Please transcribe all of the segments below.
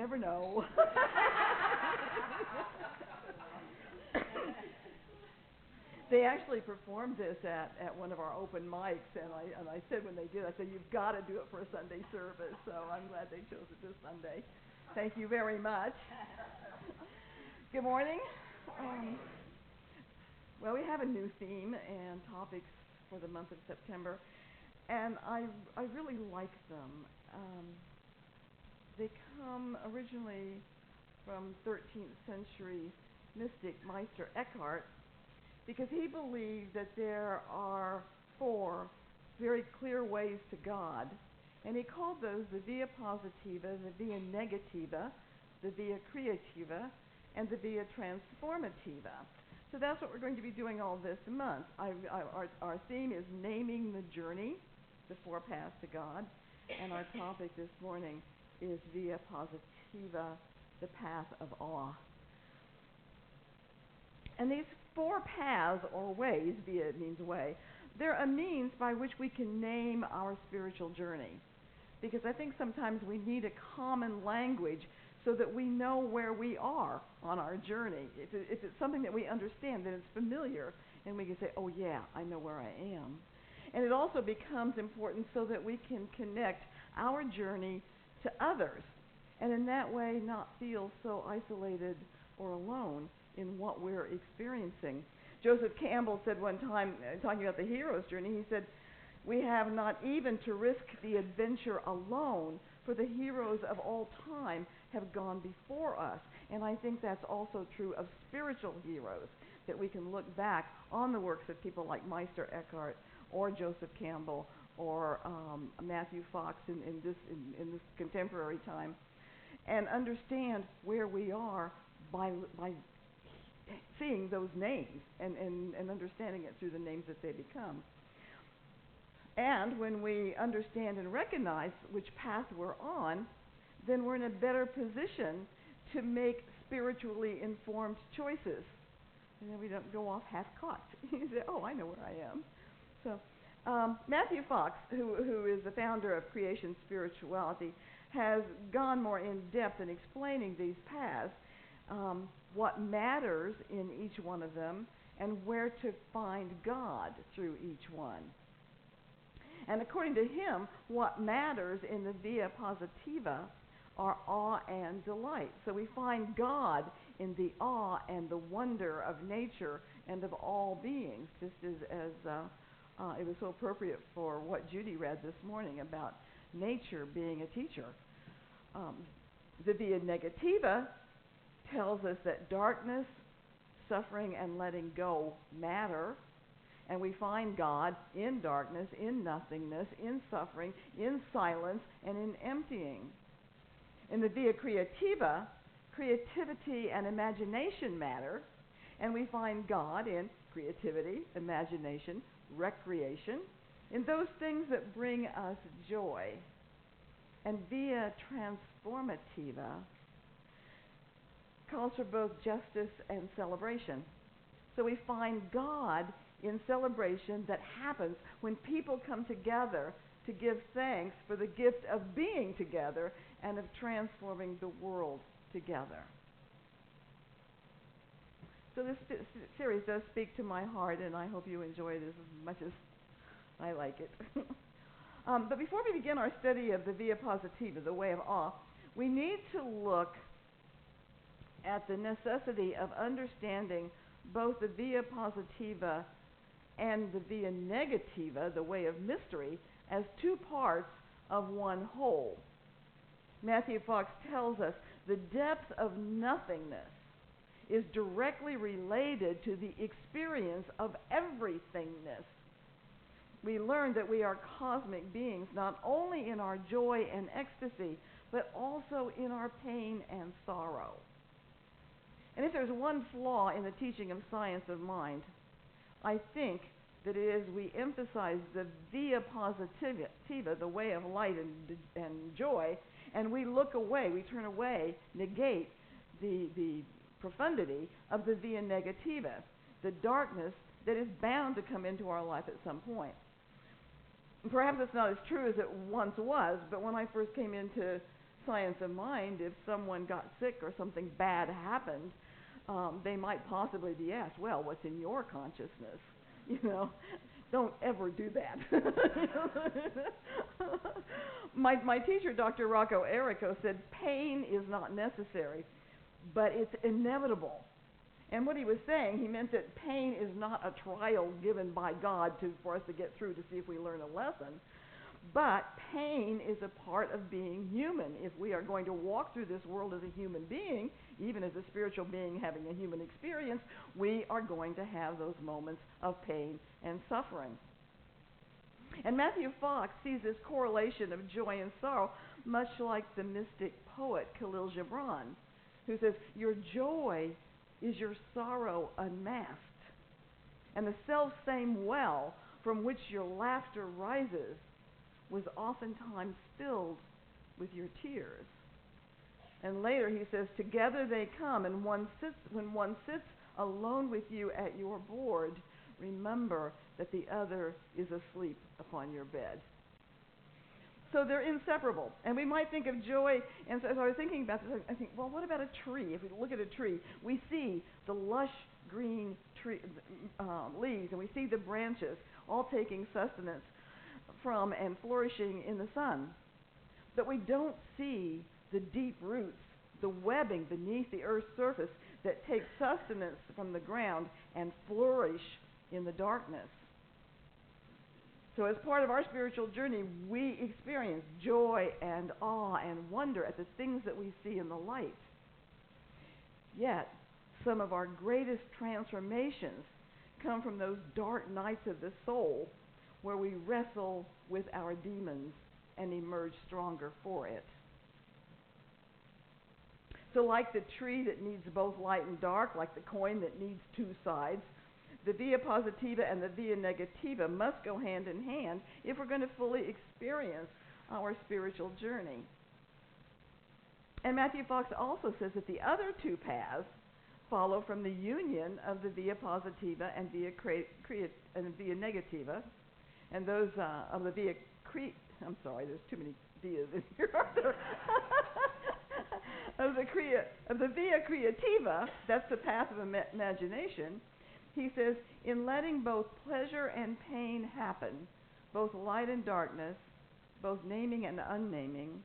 never know. They actually performed this at one of our open mics, and I said when they did, I said, you've got to do it for a Sunday service, so I'm glad they chose it this Sunday. Thank you very much. Good morning. Well, we have a new theme and topics for the month of September, and I really like them. They come originally from 13th century mystic Meister Eckhart, because he believed that there are 4 very clear ways to God, and he called those the via positiva, the via negativa, the via creativa, and the via transformativa. So that's what we're going to be doing all this month. Our theme is naming the journey, the 4 paths to God, and our topic this morning is via positiva, the path of awe. And these 4 paths, or ways, via means way, they're a means by which we can name our spiritual journey. Because I think sometimes we need a common language so that we know where we are on our journey. If it's something that we understand, then it's familiar, and we can say, oh yeah, I know where I am. And it also becomes important so that we can connect our journey to others, and in that way not feel so isolated or alone in what we're experiencing. Joseph Campbell said one time, talking about the hero's journey, he said, we have not even to risk the adventure alone, for the heroes of all time have gone before us. And I think that's also true of spiritual heroes, that we can look back on the works of people like Meister Eckhart or Joseph Campbell or Matthew Fox in this contemporary time, and understand where we are by seeing those names and understanding it through the names that they become. And when we understand and recognize which path we're on, then we're in a better position to make spiritually informed choices. And then we don't go off half-cocked. You say, oh, I know where I am. So Matthew Fox, who is the founder of Creation Spirituality, has gone more in depth in explaining these paths, what matters in each one of them, and where to find God through each one. And according to him, what matters in the via positiva are awe and delight. So we find God in the awe and the wonder of nature and of all beings, just as it was so appropriate for what Judy read this morning about nature being a teacher. The via negativa tells us that darkness, suffering, and letting go matter, and we find God in darkness, in nothingness, in suffering, in silence, and in emptying. In the via creativa, creativity and imagination matter, and we find God in creativity, imagination, recreation, in those things that bring us joy. And via transformativa calls for both justice and celebration. So we find God in celebration that happens when people come together to give thanks for the gift of being together and of transforming the world together. So this series does speak to my heart, and I hope you enjoy this as much as I like it. But before we begin our study of the via positiva, the way of awe, we need to look at the necessity of understanding both the via positiva and the via negativa, the way of mystery, as 2 parts of one whole. Matthew Fox tells us the depth of nothingness is directly related to the experience of everythingness. We learn that we are cosmic beings, not only in our joy and ecstasy, but also in our pain and sorrow. And if there's one flaw in the teaching of science of mind, I think that it is we emphasize the via positiva, the way of light and joy, and we look away, we turn away, negate the profundity of the via negativa, the darkness that is bound to come into our life at some point. Perhaps it's not as true as it once was, but when I first came into science of mind, if someone got sick or something bad happened, they might possibly be asked, well, what's in your consciousness? You know, don't ever do that. My teacher, Dr. Rocco Errico, said pain is not necessary, but it's inevitable. And what he was saying, he meant that pain is not a trial given by God for us to get through to see if we learn a lesson. But pain is a part of being human. If we are going to walk through this world as a human being, even as a spiritual being having a human experience, we are going to have those moments of pain and suffering. And Matthew Fox sees this correlation of joy and sorrow much like the mystic poet Khalil Gibran, who says, your joy is your sorrow unmasked, and the self-same well from which your laughter rises was oftentimes filled with your tears. And later he says, together they come, and when one sits alone with you at your board, remember that the other is asleep upon your bed. So they're inseparable. And we might think of joy, and so as I was thinking about this, I think, well, what about a tree? If we look at a tree, we see the lush green tree leaves, and we see the branches all taking sustenance from and flourishing in the sun. But we don't see the deep roots, the webbing beneath the earth's surface that take sustenance from the ground and flourish in the darkness. So as part of our spiritual journey, we experience joy and awe and wonder at the things that we see in the light. Yet, some of our greatest transformations come from those dark nights of the soul where we wrestle with our demons and emerge stronger for it. So like the tree that needs both light and dark, like the coin that needs two sides, the via positiva and the via negativa must go hand in hand if we're going to fully experience our spiritual journey. And Matthew Fox also says that the other two paths follow from the union of the via positiva and via negativa, and those of the via I'm sorry, there's too many vias in here. of the via creativa, that's the path of imagination. He says, in letting both pleasure and pain happen, both light and darkness, both naming and unnaming,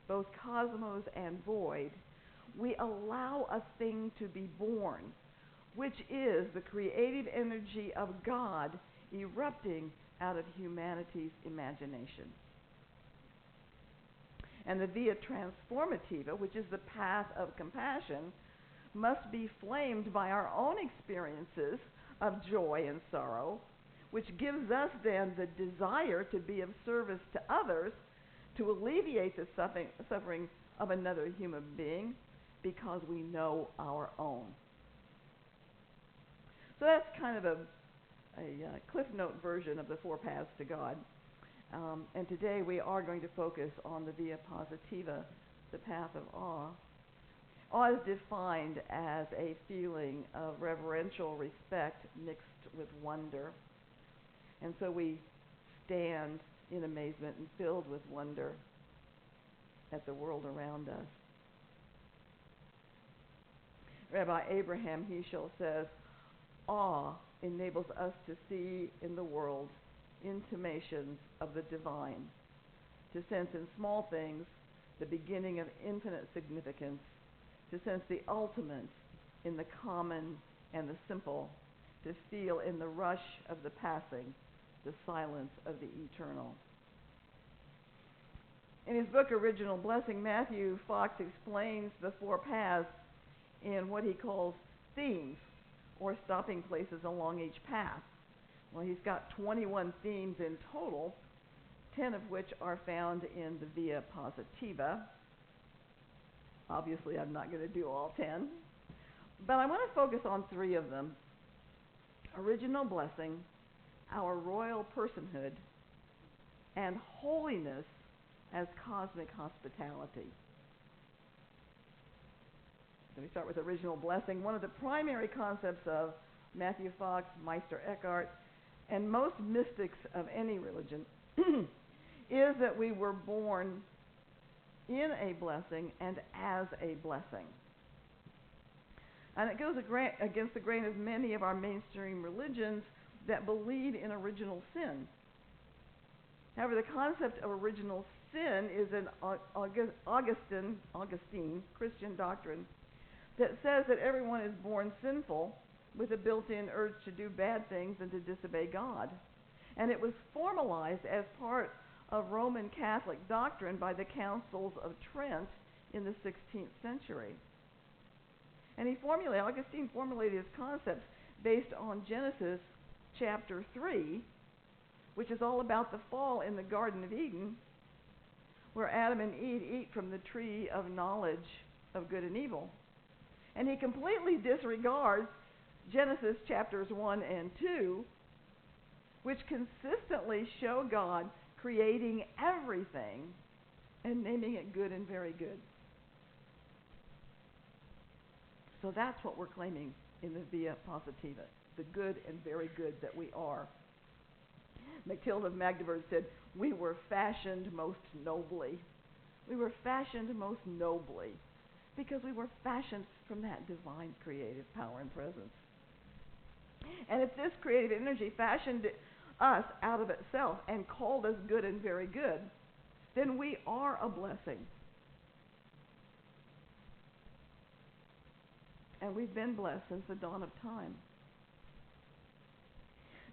both cosmos and void, we allow a thing to be born, which is the creative energy of God erupting out of humanity's imagination. And the via transformativa, which is the path of compassion, must be flamed by our own experiences of joy and sorrow, which gives us then the desire to be of service to others, to alleviate the suffering of another human being, because we know our own. So that's kind of a Cliff Note version of the four paths to God. And today we are going to focus on the via positiva, the path of awe. Awe is defined as a feeling of reverential respect mixed with wonder. And so we stand in amazement and filled with wonder at the world around us. Rabbi Abraham Heschel says, awe enables us to see in the world intimations of the divine, to sense in small things the beginning of infinite significance, to sense the ultimate in the common and the simple, to feel in the rush of the passing the silence of the eternal. In his book, Original Blessing, Matthew Fox explains the four paths in what he calls themes, or stopping places along each path. Well, he's got 21 themes in total, 10 of which are found in the via positiva. Obviously, I'm not going to do all 10, but I want to focus on 3 of them. Original blessing, our royal personhood, and holiness as cosmic hospitality. Let me start with original blessing. One of the primary concepts of Matthew Fox, Meister Eckhart, and most mystics of any religion is that we were born in a blessing and as a blessing. And it goes against the grain of many of our mainstream religions that believe in original sin. However, the concept of original sin is an Augustine Christian doctrine that says that everyone is born sinful with a built-in urge to do bad things and to disobey God. And it was formalized as part of Roman Catholic doctrine by the Councils of Trent in the 16th century. And Augustine formulated his concepts based on Genesis chapter 3, which is all about the fall in the Garden of Eden, where Adam and Eve eat from the tree of knowledge of good and evil. And he completely disregards Genesis chapters 1 and 2, which consistently show God creating everything and naming it good and very good. So that's what we're claiming in the Via Positiva, the good and very good that we are. Matilda of Magdeburg said, "We were fashioned most nobly." We were fashioned most nobly because we were fashioned from that divine creative power and presence. And if this creative energy fashioned us out of itself and called us good and very good, then we are a blessing. And we've been blessed since the dawn of time.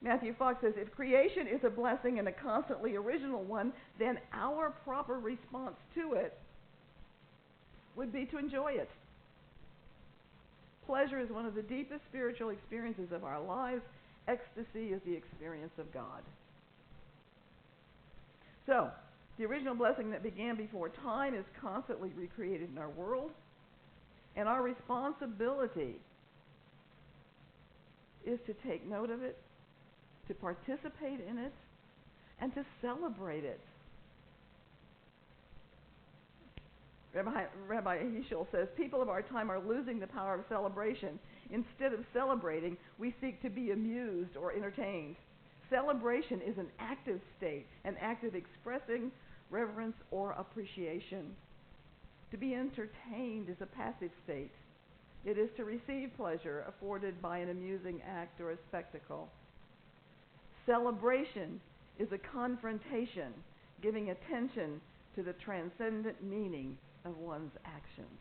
Matthew Fox says, if creation is a blessing and a constantly original one, then our proper response to it would be to enjoy it. Pleasure is one of the deepest spiritual experiences of our lives. Ecstasy is the experience of God. So, the original blessing that began before time is constantly recreated in our world, and our responsibility is to take note of it, to participate in it, and to celebrate it. Rabbi Heschel says, people of our time are losing the power of celebration. Instead of celebrating, we seek to be amused or entertained. Celebration is an active state, an act of expressing reverence or appreciation. To be entertained is a passive state. It is to receive pleasure afforded by an amusing act or a spectacle. Celebration is a confrontation, giving attention to the transcendent meaning of one's actions.